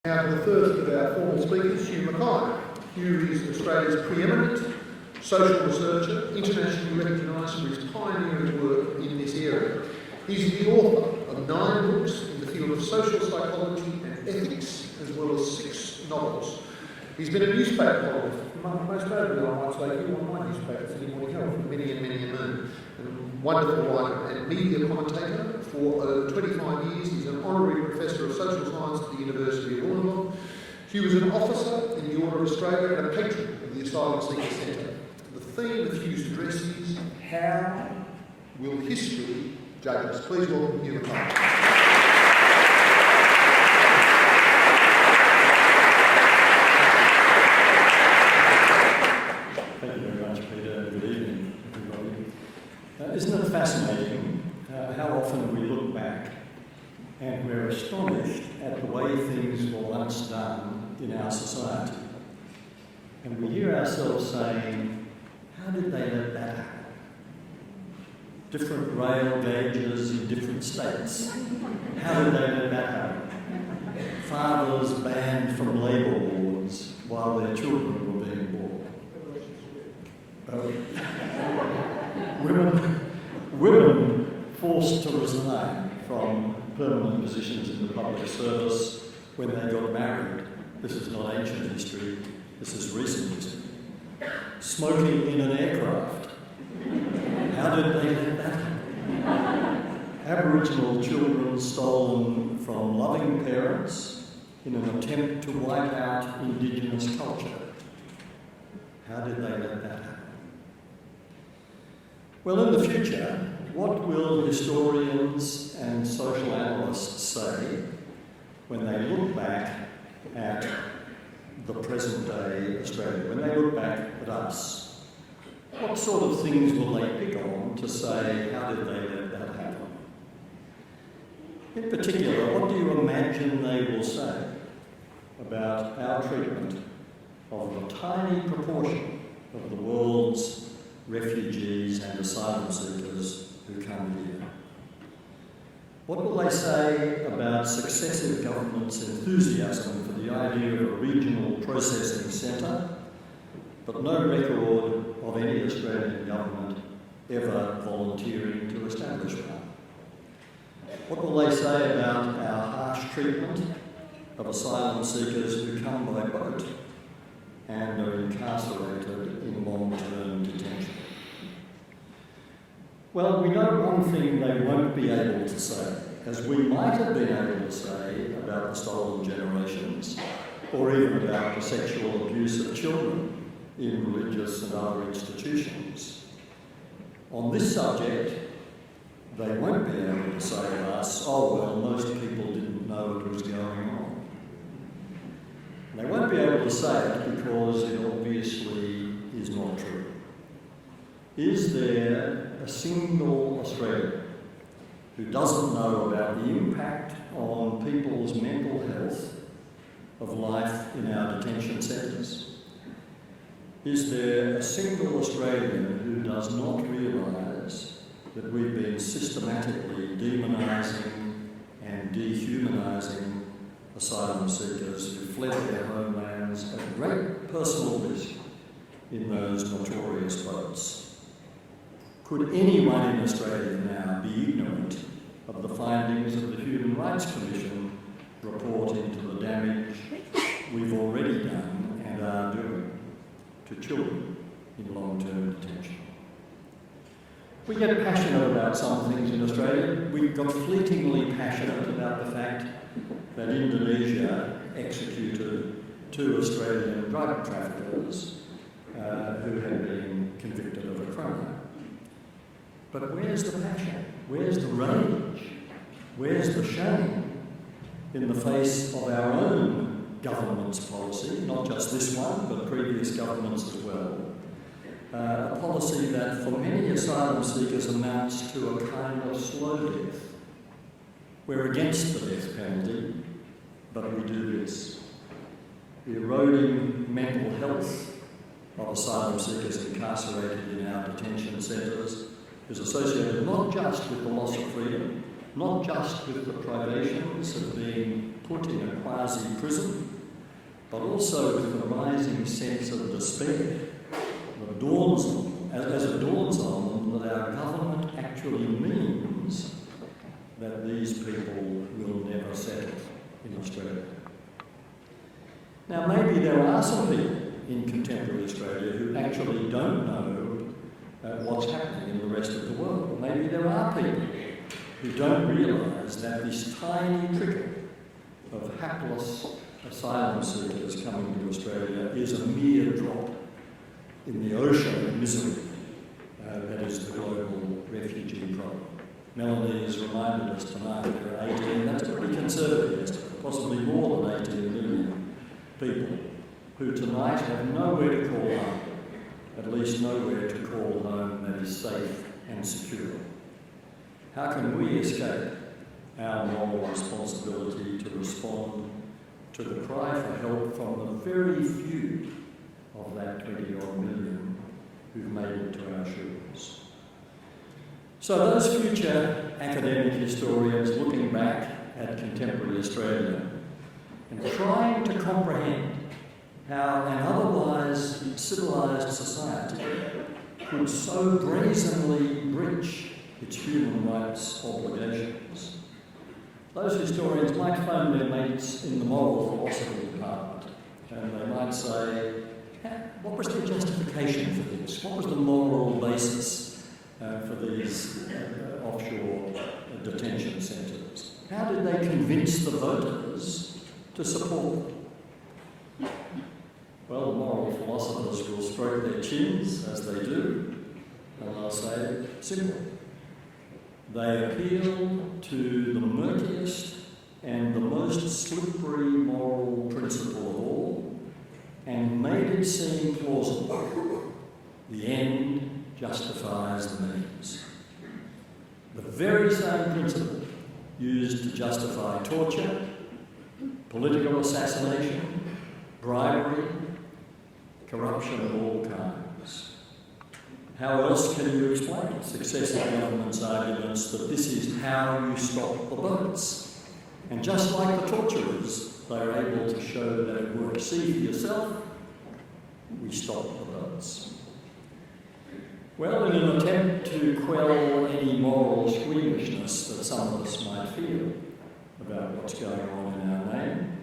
Now to the first of our formal speakers, Hugh Mackay. Hugh is Australia's preeminent social researcher, internationally recognised for his pioneering work in this area. He's the author of 9 books in the field of social psychology and ethics, as well as 6 novels. He's been a newspaper columnist, most notably I might say, Hugh on my newspaper, Sydney Morning Herald, for many and many a moon. A wonderful writer and media commentator for over 25 years. He's an honorary professor of social science at the University of Wollongong. He was an officer in the Order of Australia and a patron of the Asylum Seeker Centre. The theme of Hugh's address is, how will history judge us? Please welcome Hugh Mackay. Isn't it fascinating how often we look back and we're astonished at the way things were once done in our society? And we hear ourselves saying, how did they let that happen? Different rail gauges in different states. How did they let that happen? Fathers banned from labour wards while their children were being born. Women forced to resign from permanent positions in the public service when they got married. This is not ancient history, this is recent history. Smoking in an aircraft. How did they let that happen? Aboriginal children stolen from loving parents in an attempt to wipe out Indigenous culture. How did they let that happen? Well, in the future, what will historians and social analysts say when they look back at the present-day Australia, when they look back at us? What sort of things will they pick on to say, how did they let that happen? In particular, what do you imagine they will say about our treatment of the tiny proportion of the world's refugees and asylum seekers who come here? What will they say about successive governments' enthusiasm for the idea of a regional processing centre, but no record of any Australian government ever volunteering to establish one? What will they say about our harsh treatment of asylum seekers who come by boat and are incarcerated in long-term detention? Well, we know one thing they won't be able to say, as we might have been able to say about the stolen generations, or even about the sexual abuse of children in religious and other institutions. On this subject, they won't be able to say to us, oh well, most people didn't know what was going on. They won't be able to say it because it obviously is not true. Is there a single Australian who doesn't know about the impact on people's mental health of life in our detention centres? Is there a single Australian who does not realise that we've been systematically demonising and dehumanising asylum seekers who fled their homelands at great personal risk in those notorious boats? Could anyone in Australia now be ignorant of the findings of the Human Rights Commission report into the damage we've already done and are doing to children in long-term detention? We get passionate about some things in Australia. We've got fleetingly passionate about the fact that Indonesia executed 2 Australian drug traffickers who had been convicted of a crime. But where's the passion? Where's the rage? Where's the shame in the face of our own government's policy, not just this one, but previous governments as well? A policy that for many asylum seekers amounts to a kind of slow death. We're against the death penalty, but we do this. The eroding mental health of asylum seekers incarcerated in our detention centres is associated not just with the loss of freedom, not just with the privations of being put in a quasi-prison, but also with a rising sense of despair that dawns on them, as it dawns on them that our government actually means that these people will never settle in Australia. Now, maybe there are some people in contemporary Australia who actually don't know what's happening in the rest of the world. Maybe there are people who don't realise that this tiny trickle of hapless asylum seekers coming to Australia is a mere drop in the ocean of misery that is the global refugee problem. Melanie has reminded us tonight that there are 18, that's a pretty conservative estimate, possibly more than 18 million people who tonight have nowhere to call home, at least nowhere to call home that is safe and secure. How can we escape our moral responsibility to respond to the cry for help from the very few of that 20-odd million who've made it to our shores? So those future academic historians looking back at contemporary Australia and trying to comprehend how an otherwise civilised society could so brazenly breach its human rights obligations. Those historians might phone their mates in the moral philosophy department and they might say, what was their justification for this? What was the moral basis for these offshore detention centres? How did they convince the voters to support them? Well, the moral philosophers will stroke their chins, as they do, and they'll say, simple. They appeal to the murkiest and the most slippery moral principle of all and made it seem plausible. The end justifies the means. The very same principle used to justify torture, political assassination, bribery, corruption of all kinds. How else can you explain successive governments' arguments that this is how you stop the boats? And just like the torturers, they are able to show that it works. See for yourself, we stop the boats. Well, in an attempt to quell any moral squeamishness that some of us might feel about what's going on in our name,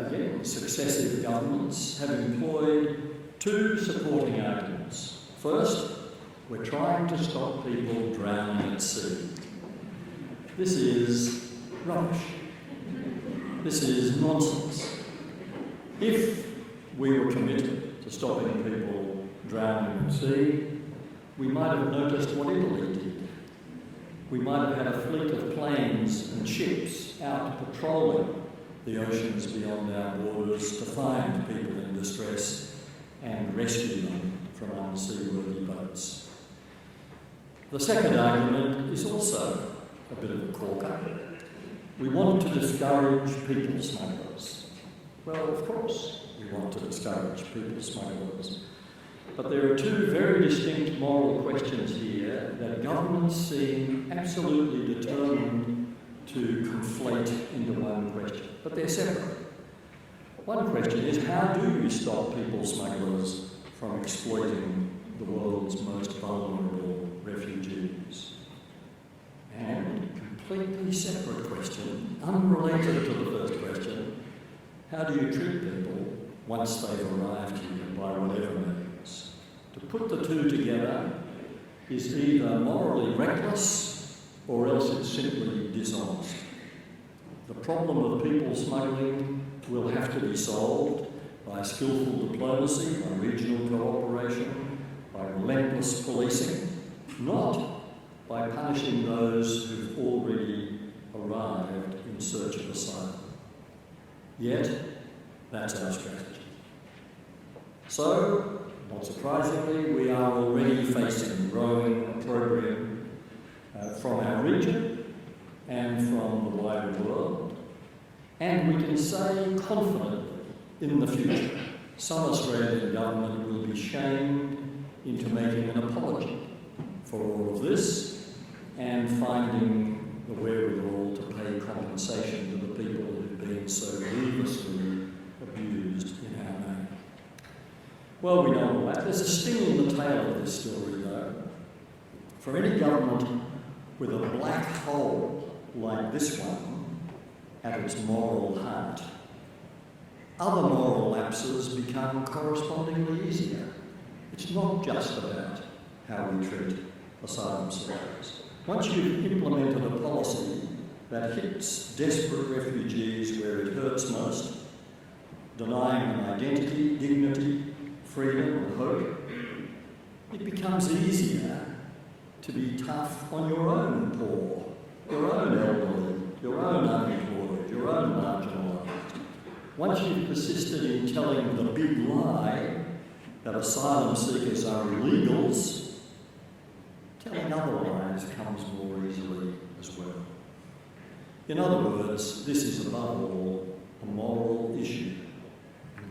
again, successive governments have employed two supporting arguments. First, we're trying to stop people drowning at sea. This is rubbish. This is nonsense. If we were committed to stopping people drowning at sea, we might have noticed what Italy did. We might have had a fleet of planes and ships out patrolling the oceans beyond our borders to find people in distress and rescue them from unseaworthy boats. The second argument is also a bit of a corker. We want to discourage people smugglers. Well, of course, we want to discourage people smugglers. But there are two very distinct moral questions here that governments seem absolutely determined to conflate into one question. But they're separate. One question is, how do you stop people smugglers from exploiting the world's most vulnerable refugees? And completely separate question, unrelated to the first question, how do you treat people once they've arrived here by whatever means? To put the two together is either morally reckless or else it's simply dishonest. The problem of people smuggling will have to be solved by skillful diplomacy, by regional cooperation, by relentless policing, not by punishing those who've already arrived in search of asylum. Yet, that's our strategy. So, not surprisingly, we are already facing growing opprobrium from our region and from the wider world. And we can say confidently in the future, some Australian government will be shamed into making an apology for all of this and finding the wherewithal to pay compensation to the people who they've been so grievously abused in our name. Well, we know all that. There's a sting in the tail of this story, though. For any government with a black hole like this one at its moral heart, other moral lapses become correspondingly easier. It's not just about how we treat asylum seekers. Once you've implemented a policy that hits desperate refugees where it hurts most, denying them identity, dignity, freedom and hope, it becomes easier to be tough on your own poor, your own elderly, your own unemployed, your own marginalised. Once you've persisted in telling the big lie that asylum seekers are illegals, telling otherwise comes more easily as well. In other words, this is above all a moral issue.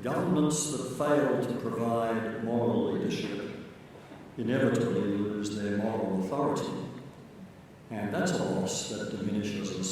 Governments that fail to provide moral leadership inevitably lose their moral authority, and that's a loss that diminishes us